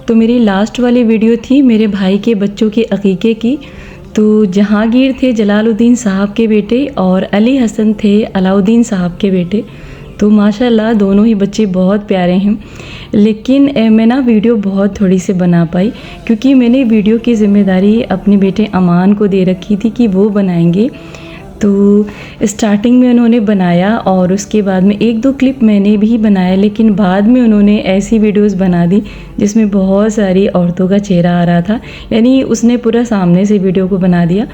तो मेरी लास्ट वाली वीडियो थी मेरे भाई के बच्चों के अकीक़े की। तो जहांगीर थे जलालुद्दीन साहब के बेटे और अली हसन थे अलाउद्दीन साहब के बेटे। तो माशाल्लाह दोनों ही बच्चे बहुत प्यारे हैं। लेकिन मैं ना वीडियो बहुत थोड़ी सी बना पाई, क्योंकि मैंने वीडियो की ज़िम्मेदारी अपने बेटे अमान को दे रखी थी कि वो बनाएंगे। तो स्टार्टिंग में उन्होंने बनाया और उसके बाद में 1-2 क्लिप मैंने भी बनाया, लेकिन बाद में उन्होंने ऐसी वीडियोस बना दी जिसमें बहुत सारी औरतों का चेहरा आ रहा था, यानी उसने पूरा सामने से वीडियो को बना दिया।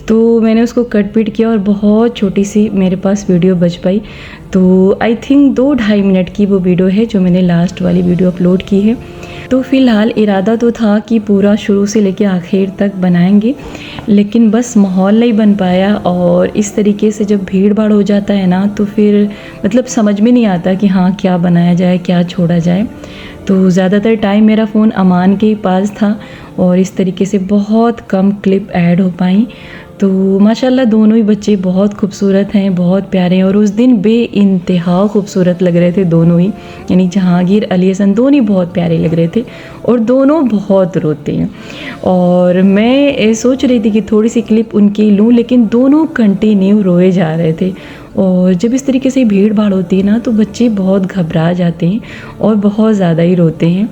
तो मैंने उसको कट पीट किया और बहुत छोटी सी मेरे पास वीडियो बच पाई। तो आई थिंक 2-2.5 मिनट की वो वीडियो है जो मैंने लास्ट वाली वीडियो अपलोड की है। तो फ़िलहाल इरादा तो था कि पूरा शुरू से लेकर आखिर तक बनाएंगे, लेकिन बस माहौल नहीं बन पाया। और इस तरीके से जब भीड़ भाड़ हो जाता है ना, तो फिर मतलब समझ में नहीं आता कि हाँ क्या बनाया जाए क्या छोड़ा जाए। तो ज़्यादातर टाइम मेरा फ़ोन अमान के ही पास था और इस तरीके से बहुत कम क्लिप ऐड हो पाई। तो माशाल्लाह दोनों ही बच्चे बहुत खूबसूरत हैं, बहुत प्यारे हैं। और उस दिन बेइंतहा खूबसूरत लग रहे थे दोनों ही, यानी जहांगीर अली हसन दोनों ही बहुत प्यारे लग रहे थे और दोनों बहुत रोते हैं। और मैं सोच रही थी कि थोड़ी सी क्लिप उनकी लूँ, लेकिन दोनों कंटिन्यू रोए जा रहे थे। और जब इस तरीके से भीड़ भाड़ होती है ना, तो बच्चे बहुत घबरा जाते हैं और बहुत ज़्यादा ही रोते हैं।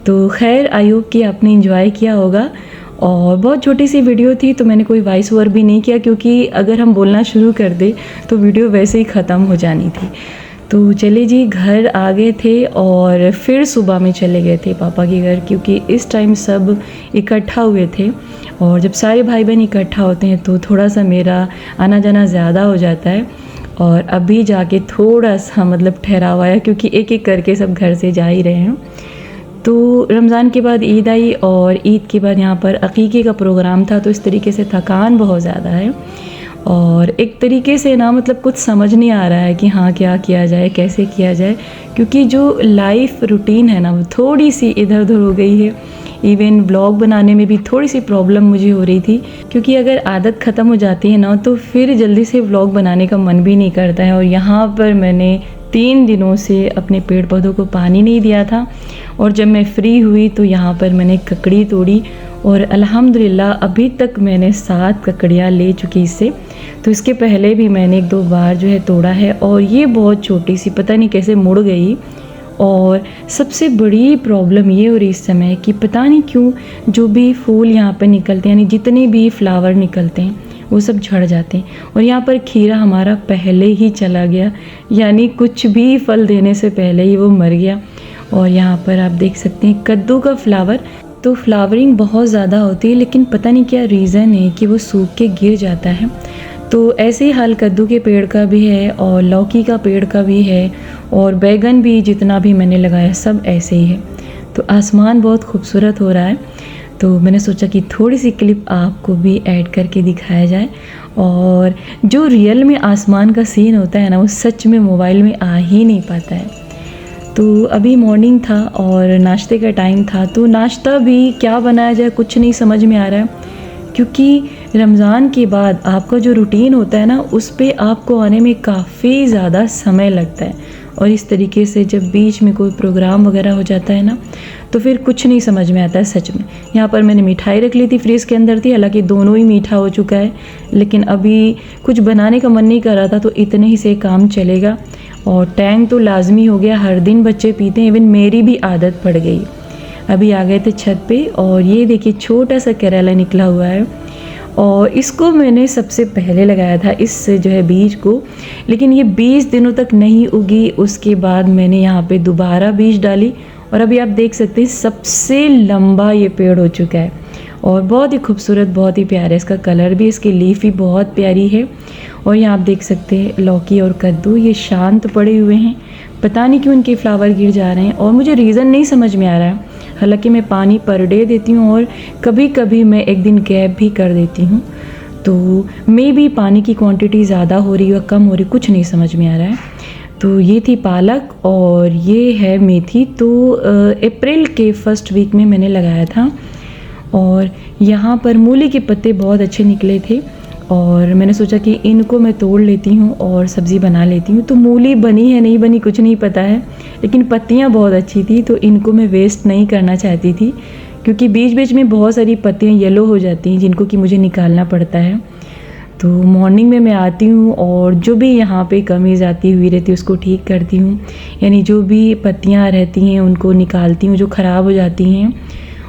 तो खैर आई होप कि आपने इंजॉय किया होगा। और बहुत छोटी सी वीडियो थी, तो मैंने कोई वॉइस ओवर भी नहीं किया, क्योंकि अगर हम बोलना शुरू कर दे तो वीडियो वैसे ही ख़त्म हो जानी थी। तो चले जी, घर आ गए थे और फिर सुबह में चले गए थे पापा के घर, क्योंकि इस टाइम सब इकट्ठा हुए थे। और जब सारे भाई बहन इकट्ठा होते हैं तो थोड़ा सा मेरा आना जाना ज़्यादा हो जाता है। और अभी जाके थोड़ा सा मतलब ठहराव आया, क्योंकि एक एक करके सब घर से जा ही रहे हैं। तो रमज़ान के बाद ईद आई और ईद के बाद यहाँ पर अकीक़े का प्रोग्राम था। तो इस तरीके से थकान बहुत ज़्यादा है और एक तरीके से ना मतलब कुछ समझ नहीं आ रहा है कि हाँ क्या किया जाए कैसे किया जाए, क्योंकि जो लाइफ रूटीन है ना वो थोड़ी सी इधर उधर हो गई है। इवन ब्लॉग बनाने में भी थोड़ी सी प्रॉब्लम मुझे हो रही थी, क्योंकि अगर आदत ख़त्म हो जाती है ना तो फिर जल्दी से व्लॉग बनाने का मन भी नहीं करता है। और यहाँ पर मैंने 3 दिनों से अपने पेड़ पौधों को पानी नहीं दिया था। और जब मैं फ्री हुई तो यहाँ पर मैंने ककड़ी तोड़ी और अल्हम्दुलिल्लाह अभी तक मैंने 7 ककड़ियाँ ले चुकी इससे। तो इसके पहले भी मैंने 1-2 बार जो है तोड़ा है और ये बहुत छोटी सी पता नहीं कैसे मुड़ गई। और सबसे बड़ी प्रॉब्लम ये हो रही इस समय कि पता नहीं क्यों जो भी फूल यहाँ पर निकलते हैं, यानी जितने भी फ्लावर निकलते हैं वो सब झड़ जाते हैं। और यहाँ पर खीरा हमारा पहले ही चला गया, यानी कुछ भी फल देने से पहले ही वो मर गया। और यहाँ पर आप देख सकते हैं कद्दू का फ्लावर, तो फ्लावरिंग बहुत ज़्यादा होती है, लेकिन पता नहीं क्या रीज़न है कि वो सूख के गिर जाता है। तो ऐसे ही हाल कद्दू के पेड़ का भी है और लौकी का पेड़ का भी है और बैगन भी, जितना भी मैंने लगाया सब ऐसे ही है। तो आसमान बहुत खूबसूरत हो रहा है, तो मैंने सोचा कि थोड़ी सी क्लिप आपको भी ऐड करके दिखाया जाए। और जो रियल में आसमान का सीन होता है ना, वो सच में मोबाइल में आ ही नहीं पाता है। तो अभी मॉर्निंग था और नाश्ते का टाइम था, तो नाश्ता भी क्या बनाया जाए कुछ नहीं समझ में आ रहा है, क्योंकि रमज़ान के बाद आपका जो रूटीन होता है ना उस पे आपको आने में काफ़ी ज़्यादा समय लगता है। और इस तरीके से जब बीच में कोई प्रोग्राम वगैरह हो जाता है ना, तो फिर कुछ नहीं समझ में आता है सच में। यहाँ पर मैंने मिठाई रख ली थी, फ्रीज़ के अंदर थी, हालांकि दोनों ही मीठा हो चुका है, लेकिन अभी कुछ बनाने का मन नहीं कर रहा था, तो इतने ही से काम चलेगा। और टैंग तो लाजमी हो गया, हर दिन बच्चे पीते हैं, इवन मेरी भी आदत पड़ गई। अभी आ गए थे छत पे और ये देखिए छोटा सा करेला निकला हुआ है और इसको मैंने सबसे पहले लगाया था इस जो है बीज को, लेकिन ये 20 दिनों तक नहीं उगी। उसके बाद मैंने यहाँ पे दोबारा बीज डाली और अभी आप देख सकते हैं सबसे लंबा ये पेड़ हो चुका है और बहुत ही खूबसूरत, बहुत ही प्यारा। इसका कलर भी, इसकी लीफ भी बहुत प्यारी है। और यहाँ आप देख सकते हैं लौकी और कद्दू ये शांत पड़े हुए हैं, पता नहीं क्यों इनके फ्लावर गिर जा रहे हैं और मुझे रीज़न नहीं समझ में आ रहा है। हालांकि मैं पानी पर डे देती हूँ और कभी कभी मैं एक दिन गैप भी कर देती हूँ, तो मे भी पानी की क्वांटिटी ज़्यादा हो रही है कम हो रही, कुछ नहीं समझ में आ रहा है। तो ये थी पालक और ये है मेथी। तो अप्रैल के फर्स्ट वीक में मैंने लगाया था। और यहाँ पर मूली के पत्ते बहुत अच्छे निकले थे और मैंने सोचा कि इनको मैं तोड़ लेती हूँ और सब्ज़ी बना लेती हूँ। तो मूली बनी है नहीं बनी कुछ नहीं पता है, लेकिन पत्तियाँ बहुत अच्छी थी तो इनको मैं वेस्ट नहीं करना चाहती थी, क्योंकि बीच बीच में बहुत सारी पत्तियाँ येलो हो जाती हैं जिनको कि मुझे निकालना पड़ता है। तो मॉर्निंग में मैं आती हूँ और जो भी यहाँ पे कमी ज़्यादा हुई रहती है उसको ठीक करती हूँ, यानी जो भी पत्तियाँ रहती हैं उनको निकालती हूँ जो ख़राब हो जाती हैं,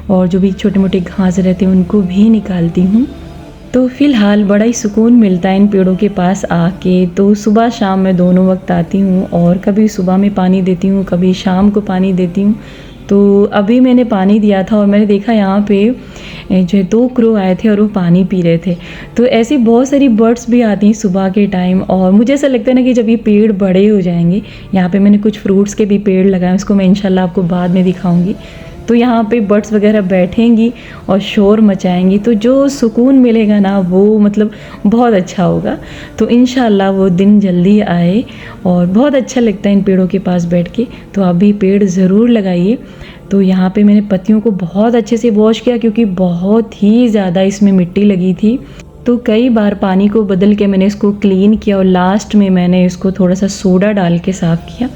और जो भी छोटे मोटे घास रहते हैं उनको भी निकालती हूँ। तो फ़िलहाल बड़ा ही सुकून मिलता है इन पेड़ों के पास आके। तो सुबह शाम मैं दोनों वक्त आती हूँ और कभी सुबह में पानी देती हूँ, कभी शाम को पानी देती हूँ। तो अभी मैंने पानी दिया था और मैंने देखा यहाँ पे जो है 2 क्रो आए थे और वो पानी पी रहे थे। तो ऐसी बहुत सारी बर्ड्स भी आती हैं सुबह के टाइम, और मुझे ऐसा लगता है ना कि जब ये पेड़ बड़े हो जाएंगे, यहाँ पे मैंने कुछ फ्रूट्स के भी पेड़ लगाए, उसको मैं इंशाल्लाह आपको बाद में दिखाऊंगी। तो यहाँ पे बर्ड्स वगैरह बैठेंगी और शोर मचाएंगी, तो जो सुकून मिलेगा ना वो मतलब बहुत अच्छा होगा। तो इंशाल्लाह वो दिन जल्दी आए और बहुत अच्छा लगता है इन पेड़ों के पास बैठ के। तो आप भी पेड़ ज़रूर लगाइए। तो यहाँ पे मैंने पत्तियों को बहुत अच्छे से वॉश किया, क्योंकि बहुत ही ज़्यादा इसमें मिट्टी लगी थी। तो कई बार पानी को बदल के मैंने इसको क्लीन किया और लास्ट में मैंने इसको थोड़ा सा सोडा डाल के साफ़ किया।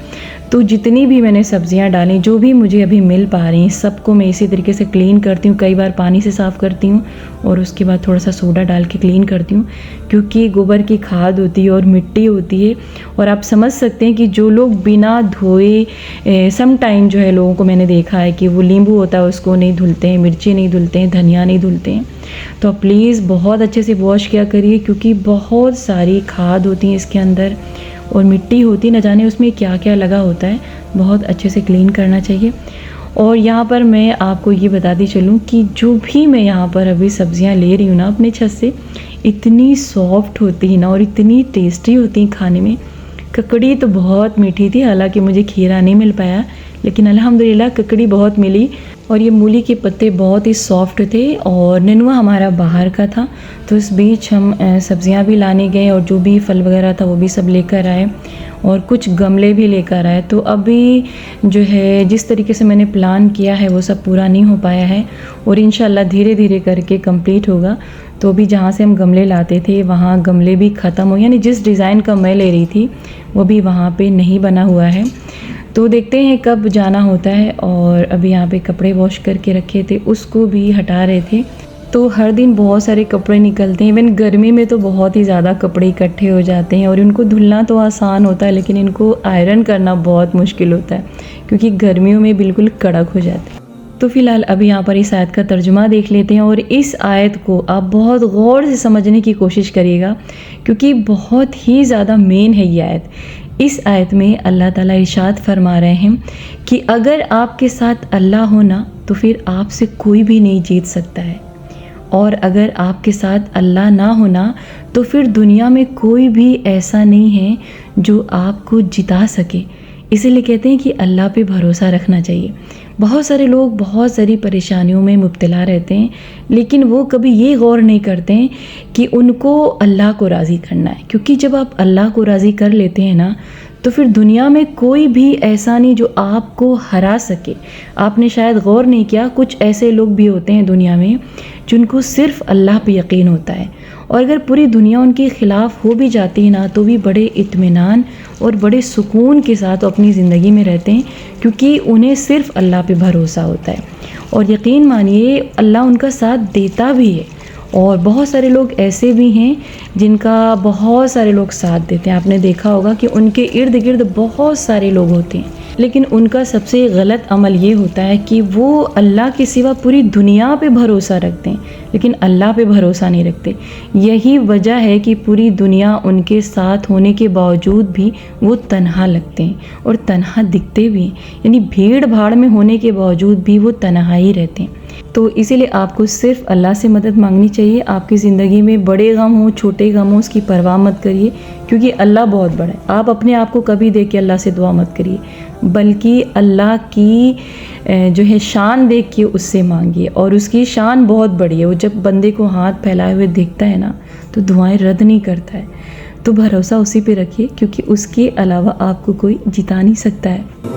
तो जितनी भी मैंने सब्जियां डाली, जो भी मुझे अभी मिल पा रही हैं, सबको मैं इसी तरीके से क्लीन करती हूँ। कई बार पानी से साफ़ करती हूँ और उसके बाद थोड़ा सा सोडा डाल के क्लीन करती हूँ, क्योंकि गोबर की खाद होती है और मिट्टी होती है। और आप समझ सकते हैं कि जो लोग बिना धोए सम टाइम जो है लोगों को मैंने देखा है कि वो नींबू होता है उसको नहीं धुलते हैं, मिर्ची नहीं धुलते हैं, धनिया नहीं धुलते हैं। तो आप प्लीज़ बहुत अच्छे से वॉश किया करिए, क्योंकि बहुत सारी खाद होती है इसके अंदर और मिट्टी होती, न जाने उसमें क्या क्या लगा होता है। बहुत अच्छे से क्लीन करना चाहिए। और यहाँ पर मैं आपको ये बताती चलूँ कि जो भी मैं यहाँ पर अभी सब्जियाँ ले रही हूँ ना अपने छत से, इतनी सॉफ्ट होती है ना और इतनी टेस्टी होती हैं खाने में। ककड़ी तो बहुत मीठी थी, हालांकि मुझे खीरा नहीं मिल पाया, लेकिन अल्हम्दुलिल्लाह ककड़ी बहुत मिली। और ये मूली के पत्ते बहुत ही सॉफ्ट थे और नेनुआ हमारा बाहर का था। तो इस बीच हम सब्जियां भी लाने गए और जो भी फल वगैरह था वो भी सब लेकर आए और कुछ गमले भी लेकर आए। तो अभी जो है जिस तरीके से मैंने प्लान किया है वो सब पूरा नहीं हो पाया है और इंशाल्लाह धीरे धीरे करके कंप्लीट होगा। तो अभी जहाँ से हम गमले लाते थे वहाँ गमले भी ख़त्म हो, यानी जिस डिज़ाइन का मैं ले रही थी वो भी वहाँ पे नहीं बना हुआ है। तो देखते हैं कब जाना होता है। और अभी यहाँ पे कपड़े वॉश करके रखे थे उसको भी हटा रहे थे। तो हर दिन बहुत सारे कपड़े निकलते हैं, इवन गर्मी में तो बहुत ही ज़्यादा कपड़े इकट्ठे हो जाते हैं और इनको धुलना तो आसान होता है, लेकिन इनको आयरन करना बहुत मुश्किल होता है, क्योंकि गर्मियों में बिल्कुल कड़क हो जाते हैं। तो फ़िलहाल अभी यहाँ पर इस आयत का तर्जुमा देख लेते हैं और इस आयत को आप बहुत गौर से समझने की कोशिश करिएगा, क्योंकि बहुत ही ज़्यादा मेन है ये आयत। इस आयत में अल्लाह ताला इरशाद फरमा रहे हैं कि अगर आपके साथ अल्लाह हो ना तो फिर आपसे कोई भी नहीं जीत सकता है, और अगर आपके साथ अल्लाह ना होना तो फिर दुनिया में कोई भी ऐसा नहीं है जो आपको जिता सके। इसीलिए कहते हैं कि अल्लाह पे भरोसा रखना चाहिए। बहुत सारे लोग बहुत सारी परेशानियों में मुब्तला रहते हैं, लेकिन वो कभी ये गौर नहीं करते हैं कि उनको अल्लाह को राज़ी करना है, क्योंकि जब आप अल्लाह को राज़ी कर लेते हैं ना तो फिर दुनिया में कोई भी ऐसा नहीं जो आपको हरा सके। आपने शायद गौर नहीं किया, कुछ ऐसे लोग भी होते हैं दुनिया में जिनको सिर्फ अल्लाह पे यकीन होता है, और अगर पूरी दुनिया उनके ख़िलाफ़ हो भी जाती है ना तो भी बड़े इत्मीनान और बड़े सुकून के साथ अपनी ज़िंदगी में रहते हैं, क्योंकि उन्हें सिर्फ अल्लाह पे भरोसा होता है। और यकीन मानिए अल्लाह उनका साथ देता भी है। और बहुत सारे लोग ऐसे भी हैं जिनका बहुत सारे लोग साथ देते हैं। आपने देखा होगा कि उनके इर्द गिर्द बहुत सारे लोग होते हैं, लेकिन उनका सबसे गलत अमल ये होता है कि वो अल्लाह के सिवा पूरी दुनिया पे भरोसा रखते हैं, लेकिन अल्लाह पे भरोसा नहीं रखते। यही वजह है कि पूरी दुनिया उनके साथ होने के बावजूद भी वो तन्हा लगते हैं और तन्हा दिखते भी हैं, यानी भीड़ भाड़ में होने के बावजूद भी वो तन्हा ही रहते हैं। तो इसीलिए आपको सिर्फ अल्लाह से मदद मांगनी चाहिए। आपकी ज़िंदगी में बड़े गम हो छोटे गम हो उसकी परवाह मत करिए, क्योंकि अल्लाह बहुत बड़ा है। आप अपने आप को कभी देख के अल्लाह से दुआ मत करिए, बल्कि अल्लाह की जो है शान देख के उससे मांगिए, और उसकी शान बहुत बड़ी है। वो जब बंदे को हाथ फैलाए हुए देखता है ना तो दुआएं रद्द नहीं करता है। तो भरोसा उसी पे रखिए, क्योंकि उसके अलावा आपको कोई जिता नहीं सकता है।